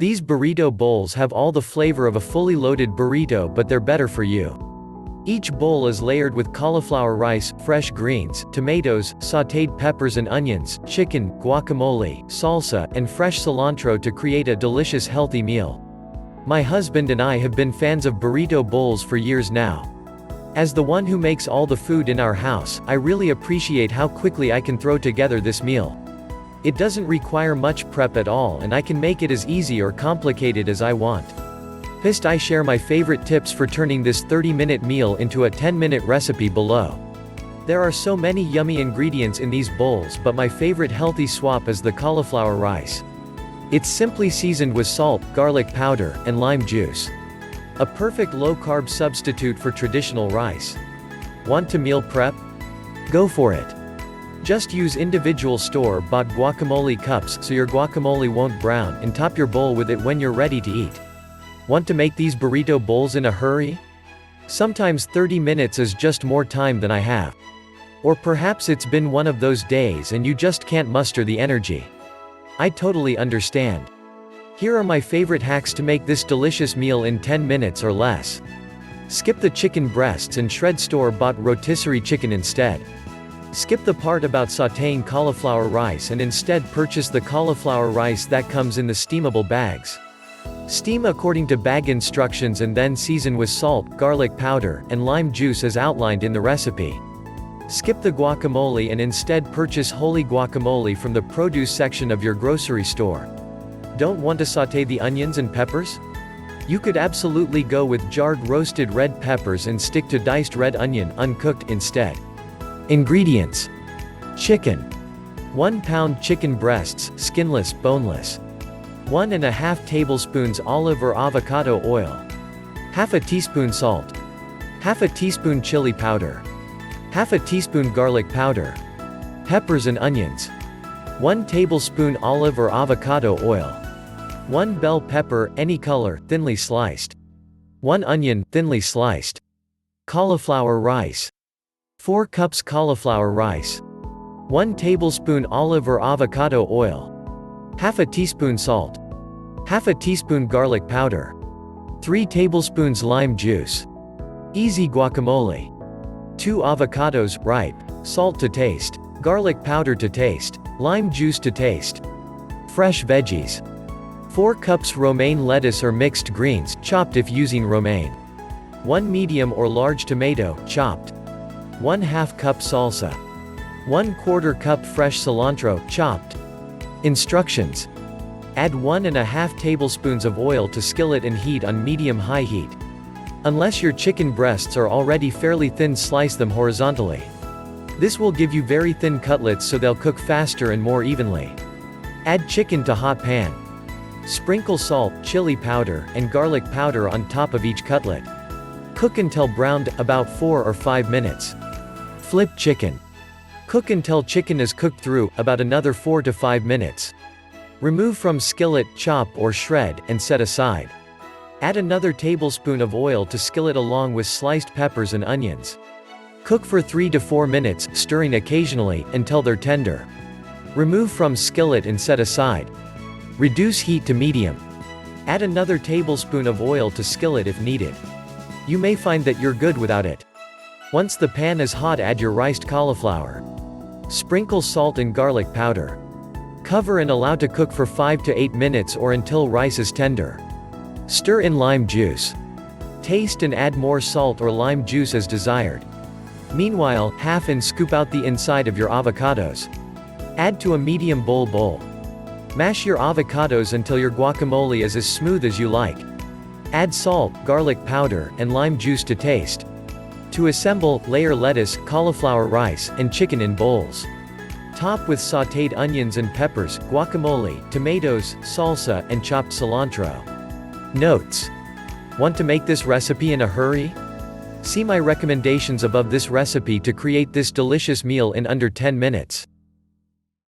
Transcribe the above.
These burrito bowls have all the flavor of a fully loaded burrito, but they're better for you. Each bowl is layered with cauliflower rice, fresh greens, tomatoes, sautéed peppers and onions, chicken, guacamole, salsa, and fresh cilantro to create a delicious healthy meal. My husband and I have been fans of burrito bowls for years now. As the one who makes all the food in our house, I really appreciate how quickly I can throw together this meal. It doesn't require much prep at all, and I can make it as easy or complicated as I want. I share my favorite tips for turning this 30-minute meal into a 10-minute recipe below. There are so many yummy ingredients in these bowls, but my favorite healthy swap is the cauliflower rice. It's simply seasoned with salt, garlic powder, and lime juice. A perfect low-carb substitute for traditional rice. Want to meal prep? Go for it. Just use individual store-bought guacamole cups so your guacamole won't brown, and top your bowl with it when you're ready to eat. Want to make these burrito bowls in a hurry? Sometimes 30 minutes is just more time than I have. Or perhaps it's been one of those days and you just can't muster the energy. I totally understand. Here are my favorite hacks to make this delicious meal in 10 minutes or less. Skip the chicken breasts and shred store-bought rotisserie chicken instead. Skip the part about sautéing cauliflower rice and instead purchase the cauliflower rice that comes in the steamable bags. Steam according to bag instructions and then season with salt, garlic powder, and lime juice as outlined in the recipe. Skip the guacamole and instead purchase wholly guacamole from the produce section of your grocery store. Don't want to sauté the onions and peppers? You could absolutely go with jarred roasted red peppers and stick to diced red onion, uncooked, instead. Ingredients: chicken. 1 pound chicken breasts, skinless, boneless. 1½ tablespoons olive or avocado oil. Half a teaspoon salt. Half a teaspoon chili powder. Half a teaspoon garlic powder. Peppers and onions. 1 tablespoon olive or avocado oil. 1 bell pepper, any color, thinly sliced. 1 onion, thinly sliced. Cauliflower rice. 4 cups cauliflower rice. 1 tablespoon olive or avocado oil. Half a teaspoon salt. Half a teaspoon garlic powder. 3 tablespoons lime juice. Easy guacamole. 2 avocados, ripe. Salt to taste. Garlic powder to taste. Lime juice to taste. Fresh veggies. 4 cups romaine lettuce or mixed greens, chopped if using romaine. 1 medium or large tomato, chopped. 1/2 cup salsa. 1/4 cup fresh cilantro, chopped. Instructions: add 1½ tablespoons of oil to skillet and heat on medium-high heat. Unless your chicken breasts are already fairly thin, slice them horizontally. This will give you very thin cutlets so they'll cook faster and more evenly. Add chicken to hot pan. Sprinkle salt, chili powder, and garlic powder on top of each cutlet. Cook until browned, about 4 or 5 minutes. Flip chicken. Cook until chicken is cooked through, about another 4 to 5 minutes. Remove from skillet, chop or shred, and set aside. Add another tablespoon of oil to skillet along with sliced peppers and onions. Cook for 3 to 4 minutes, stirring occasionally, until they're tender. Remove from skillet and set aside. Reduce heat to medium. Add another tablespoon of oil to skillet if needed. You may find that you're good without it. Once the pan is hot, add your riced cauliflower. Sprinkle salt and garlic powder. Cover and allow to cook for 5 to 8 minutes or until rice is tender. Stir in lime juice. Taste and add more salt or lime juice as desired. Meanwhile, half and scoop out the inside of your avocados. Add to a medium bowl. Mash your avocados until your guacamole is as smooth as you like. Add salt, garlic powder, and lime juice to taste. To assemble, layer lettuce, cauliflower rice, and chicken in bowls. Top with sautéed onions and peppers, guacamole, tomatoes, salsa, and chopped cilantro. Notes: want to make this recipe in a hurry? See my recommendations above this recipe to create this delicious meal in under 10 minutes.